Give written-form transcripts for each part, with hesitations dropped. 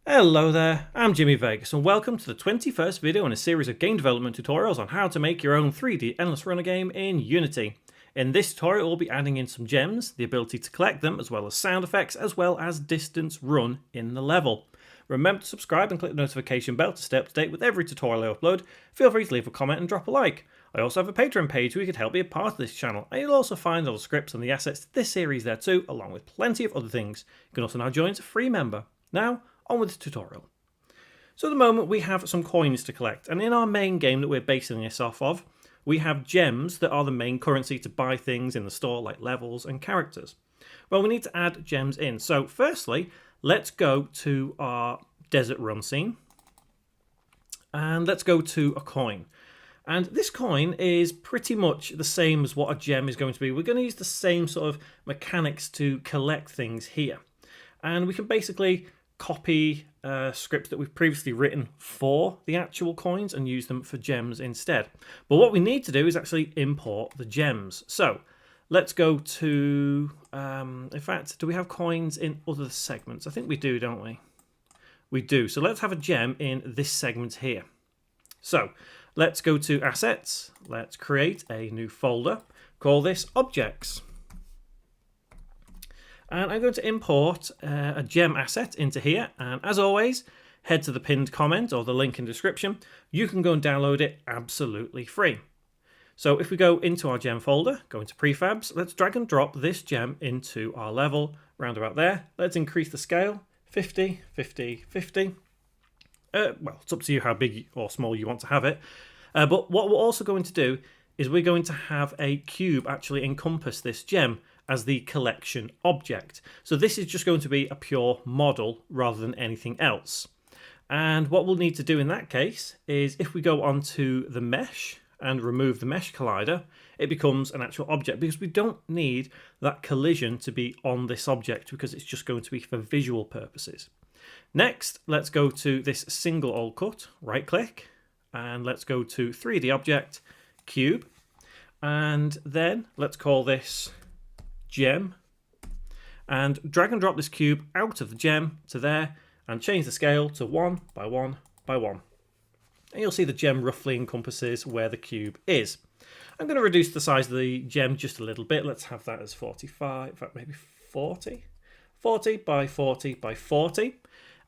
Hello there, I'm Jimmy Vegas and welcome to the 21st video in a series of game development tutorials on how to make your own 3D endless runner game in Unity. In this tutorial we'll be adding in some gems, the ability to collect them, as well as sound effects, as well as distance run in the level. Remember to subscribe and click the notification bell to stay up to date with every tutorial I upload. Feel free to leave a comment and drop a like. I also have a Patreon page where you can help be a part of this channel, and you'll also find all the scripts and the assets to this series there too, along with plenty of other things. You can also now join as a free member. Now, on with the tutorial. So at the moment we have some coins to collect, and in our main game that we're basing this off of, we have gems that are the main currency to buy things in the store like levels and characters. Well, we need to add gems in. So firstly, let's go to our desert run scene and let's go to a coin. And this coin is pretty much the same as what a gem is going to be. We're going to use the same sort of mechanics to collect things here. And we can basically copy scripts that we've previously written for the actual coins and use them for gems instead. But what we need to do is actually import the gems. So let's go to, in fact, do we have coins in other segments? I think we do, don't we? We do. So let's have a gem in this segment here. So let's go to Assets. Let's create a new folder. Call this Objects. And I'm going to import a gem asset into here, and as always, head to the pinned comment or the link in the description. You can go and download it absolutely free. So if we go into our gem folder, go into prefabs, let's drag and drop this gem into our level round about there. Let's increase the scale, 50, 50, 50. Well, it's up to you how big or small you want to have it. But what we're also going to do is we're going to have a cube actually encompass this gem as the collection object. So this is just going to be a pure model rather than anything else. And what we'll need to do in that case is if we go onto the mesh and remove the mesh collider, it becomes an actual object because we don't need that collision to be on this object because it's just going to be for visual purposes. Next, let's go to this single old cut, right click, and let's go to 3D object, cube, and then let's call this gem, and drag and drop this cube out of the gem to there and change the scale to 1 by 1 by 1. And you'll see the gem roughly encompasses where the cube is. I'm going to reduce the size of the gem just a little bit. Let's have that as 45, in fact maybe 40. 40 by 40 by 40.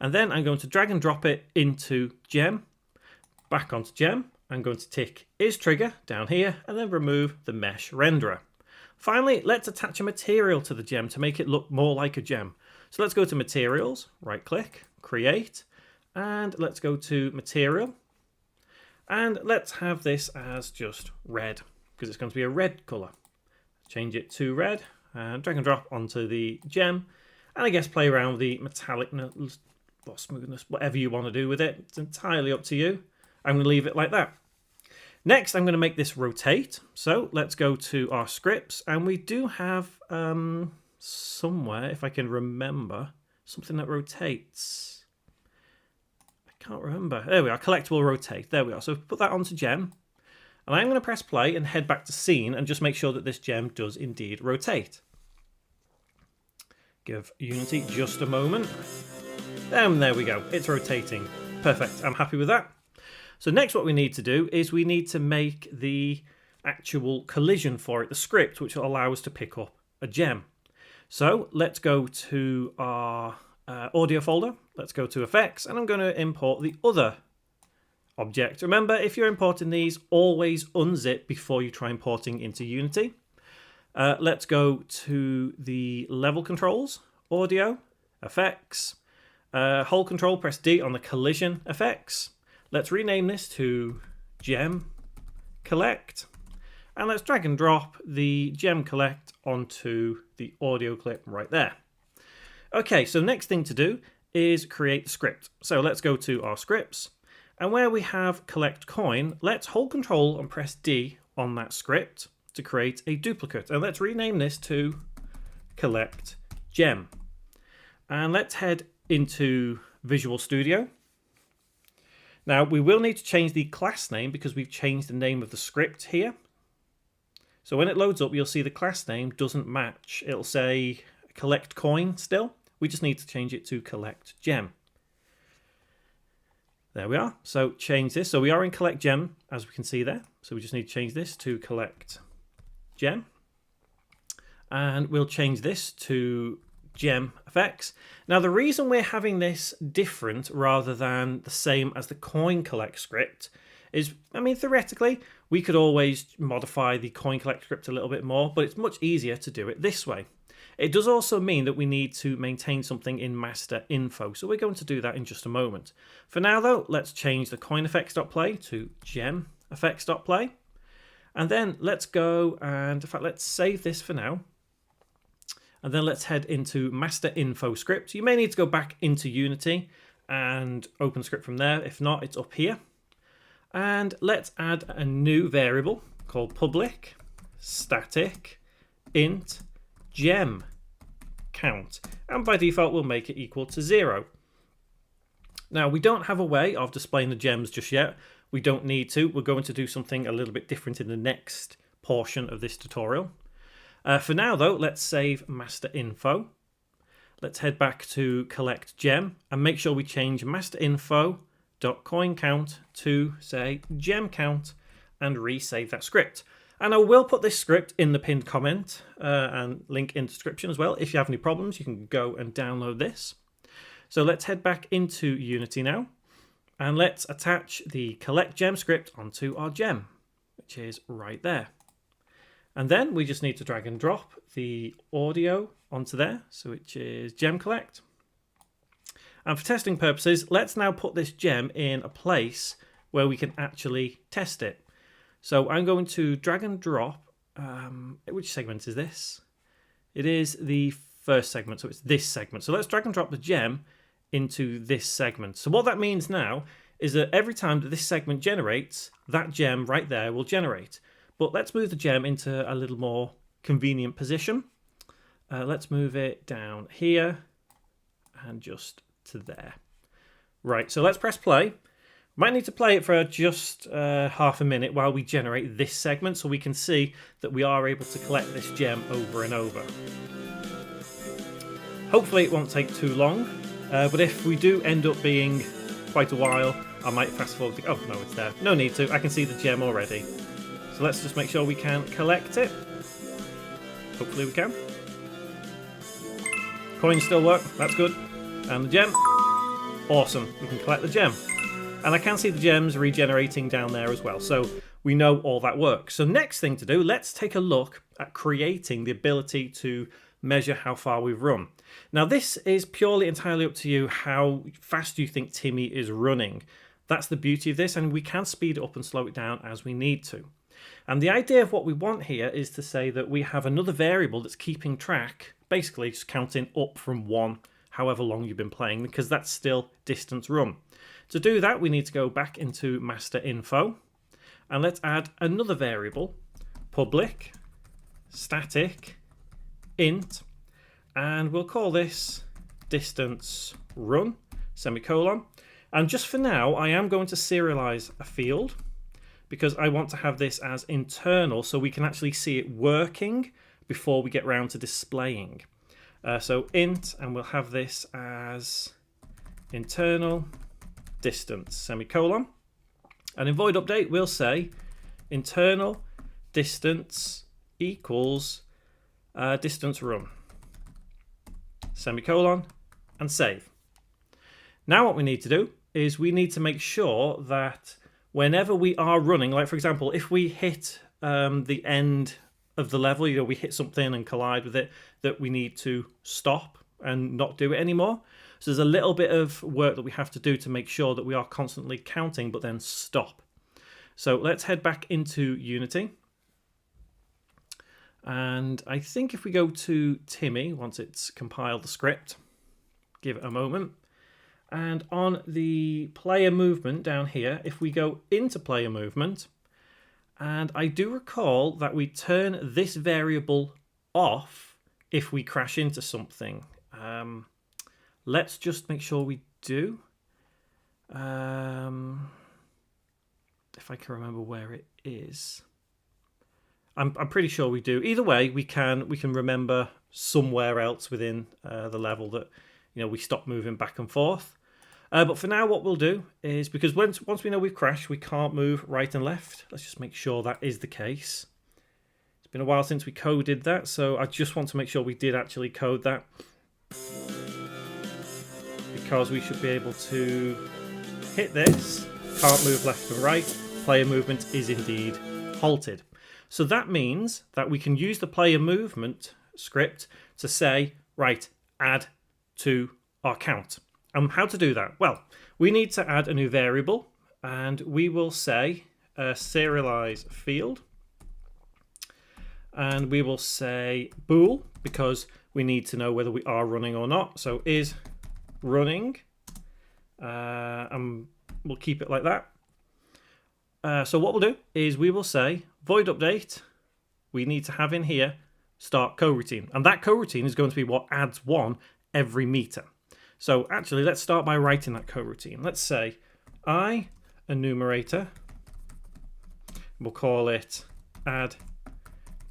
And then I'm going to drag and drop it into gem, back onto gem. I'm going to tick is trigger down here and then remove the mesh renderer. Finally, let's attach a material to the gem to make it look more like a gem. So let's go to Materials, right click, Create, and let's go to Material. And let's have this as just red, because it's going to be a red colour. Change it to red, and drag and drop onto the gem. And I guess play around with the metallicness or smoothness, whatever you want to do with it. It's entirely up to you. I'm going to leave it like that. Next, I'm going to make this rotate. So let's go to our scripts, and we do have somewhere, if I can remember, something that rotates. I can't remember. There we are, Collectable rotate. There we are. So put that onto gem, and I'm going to press play and head back to scene and just make sure that this gem does indeed rotate. Give Unity just a moment. And there we go. It's rotating. Perfect. I'm happy with that. So next what we need to do is we need to make the actual collision for it, the script, which will allow us to pick up a gem. So let's go to our audio folder. Let's go to effects, and I'm going to import the other object. Remember, if you're importing these, always unzip before you try importing into Unity. Let's go to the level controls, audio, effects, hold control, press D on the collision effects. Let's rename this to Gem Collect, and let's drag and drop the Gem Collect onto the audio clip right there. Okay, so next thing to do is create the script. So let's go to our scripts, and where we have Collect Coin, let's hold Control and press D on that script to create a duplicate, and let's rename this to Collect Gem. And let's head into Visual Studio. Now, we will need to change the class name because we've changed the name of the script here. So when it loads up, you'll see the class name doesn't match. It'll say collect coin still. We just need to change it to collect gem. There we are. So change this. So we are in collect gem, as we can see there. So we just need to change this to collect gem. And we'll change this to gem effects. Now the reason we're having this different rather than the same as the coin collect script is, I mean, theoretically, we could always modify the coin collect script a little bit more, but it's much easier to do it this way. It does also mean that we need to maintain something in master info, so we're going to do that in just a moment. For now though, let's change the coin effects.play to gem effects.play. And then let's go and, in fact, let's save this for now. And then let's head into master info script. You may need to go back into Unity and open script from there. If not, it's up here. And let's add a new variable called public static int gem count. And by default, we'll make it equal to 0. Now, we don't have a way of displaying the gems just yet. We don't need to. We're going to do something a little bit different in the next portion of this tutorial. For now, though, let's save master info. Let's head back to collect gem and make sure we change master info.coin count to, say, gem count, and resave that script. And I will put this script in the pinned comment and link in the description as well. If you have any problems, you can go and download this. So let's head back into Unity now, and let's attach the collect gem script onto our gem, which is right there. And then we just need to drag and drop the audio onto there, so which is gem collect. And for testing purposes, let's now put this gem in a place where we can actually test it. So I'm going to drag and drop, which segment is this? It is the first segment, so it's this segment. So let's drag and drop the gem into this segment. So what that means now is that every time that this segment generates, that gem right there will generate. But let's move the gem into a little more convenient position. Let's move it down here and just to there. Right, so let's press play. Might need to play it for just half a minute while we generate this segment so we can see that we are able to collect this gem over and over. Hopefully it won't take too long, but if we do end up being quite a while, I might fast forward. Oh, no, it's there. No need to. I can see the gem already. So let's just make sure we can collect it. Hopefully we can. Coins still work. That's good. And the gem. Awesome. We can collect the gem. And I can see the gems regenerating down there as well. So we know all that works. So next thing to do, let's take a look at creating the ability to measure how far we've run. Now this is purely entirely up to you how fast you think Timmy is running. That's the beauty of this, and we can speed it up and slow it down as we need to. And the idea of what we want here is to say that we have another variable that's keeping track, basically just counting up from 1, however long you've been playing, because that's still distance run. To do that, we need to go back into master info, and let's add another variable, public static int, and we'll call this distance run, semicolon. And just for now, I am going to serialize a field because I want to have this as internal so we can actually see it working before we get round to displaying. So int, and we'll have this as internal distance, semicolon. And in void update, we'll say internal distance equals distance run, semicolon, and save. Now what we need to do is we need to make sure that whenever we are running, like for example, if we hit the end of the level, we hit something and collide with it, that we need to stop and not do it anymore. So there's a little bit of work that we have to do to make sure that we are constantly counting, but then stop. So let's head back into Unity. And I think if we go to Timmy, once it's compiled the script, give it a moment. And on the player movement down here, if we go into player movement, and I do recall that we turn this variable off if we crash into something. Let's just make sure we do. If I can remember where it is. I'm pretty sure we do. Either way, we can remember somewhere else within the level that we stop moving back and forth. But for now, what we'll do is, because once we know we've crashed, we can't move right and left. Let's just make sure that is the case. It's been a while since we coded that, so I just want to make sure we did actually code that. Because we should be able to hit this, can't move left and right, player movement is indeed halted. So that means that we can use the player movement script to say, right, add to our count. And how to do that? Well, we need to add a new variable, and we will say serialize field, and we will say bool, because we need to know whether we are running or not. So is running, and we'll keep it like that. So what we'll do is we will say void update, we need to have in here start coroutine, and that coroutine is going to be what adds 1 every meter. So actually, let's start by writing that coroutine. Let's say I enumerator, we'll call it add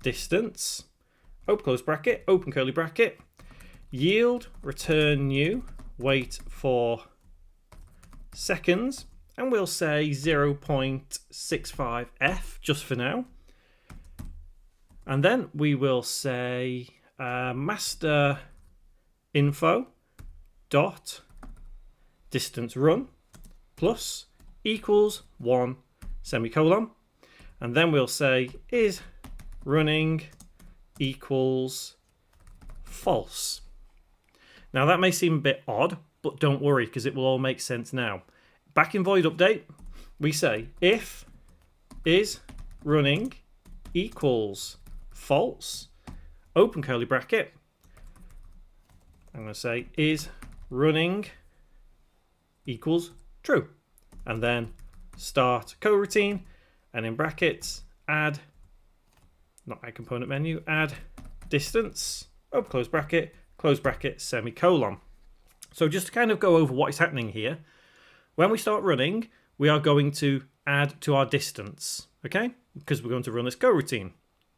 distance, open close bracket, open curly bracket, yield, return new, wait for seconds, and we'll say 0.65f just for now. And then we will say master info dot distance run plus equals 1 semicolon, and then we'll say is running equals false. Now that may seem a bit odd, but don't worry, because it will all make sense now. Back in void update, we say if is running equals false, open curly bracket, I'm going to say is running equals true, and then start coroutine, and in brackets add, not add component menu, add distance, open close bracket, semicolon. So just to kind of go over what is happening here, when we start running, we are going to add to our distance, okay? Because we're going to run this coroutine,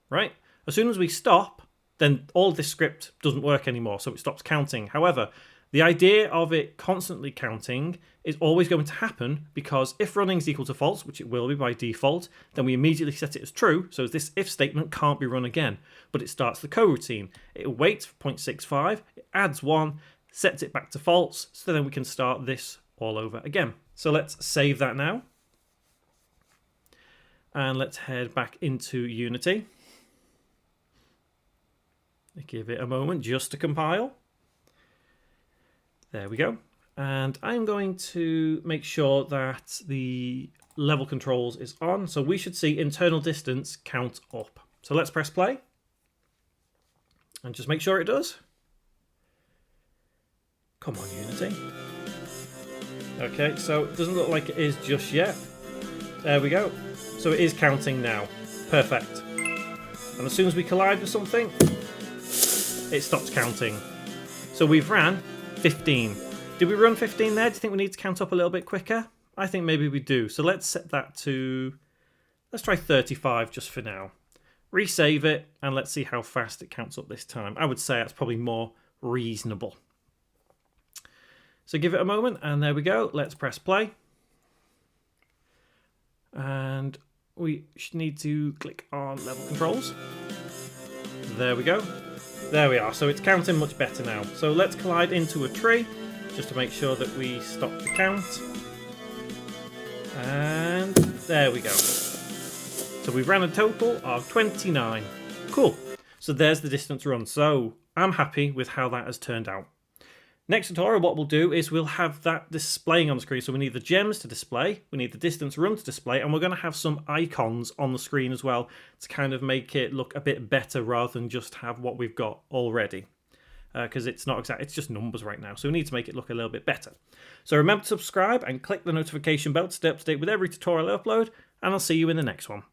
right? As soon as we stop, then all this script doesn't work anymore, so it stops counting. However, the idea of it constantly counting is always going to happen, because if running is equal to false, which it will be by default, then we immediately set it as true, so this if statement can't be run again. But it starts the coroutine. It waits for 0.65, it adds 1, sets it back to false, so then we can start this all over again. So let's save that now. And let's head back into Unity. Give it a moment just to compile. There we go. And I'm going to make sure that the level controls is on. So we should see internal distance count up. So let's press play. And just make sure it does. Come on, Unity. Okay, so it doesn't look like it is just yet. There we go. So it is counting now. Perfect. And as soon as we collide with something, it stops counting. So we've ran 15. Did we run 15 there? Do you think we need to count up a little bit quicker? I think maybe we do. So let's set that to, let's try 35 just for now. Resave it, and let's see how fast it counts up this time. I would say that's probably more reasonable. So give it a moment, and there we go. Let's press play. And we should need to click on level controls. There we go. There we are. So it's counting much better now. So let's collide into a tree just to make sure that we stop the count. And there we go. So we've ran a total of 29. Cool. So there's the distance run. So I'm happy with how that has turned out. Next tutorial, what we'll do is we'll have that displaying on the screen. So we need the gems to display, we need the distance run to display, and we're going to have some icons on the screen as well to kind of make it look a bit better rather than just have what we've got already. Because it's not exact, it's just numbers right now. So we need to make it look a little bit better. So remember to subscribe and click the notification bell to stay up to date with every tutorial I upload, and I'll see you in the next one.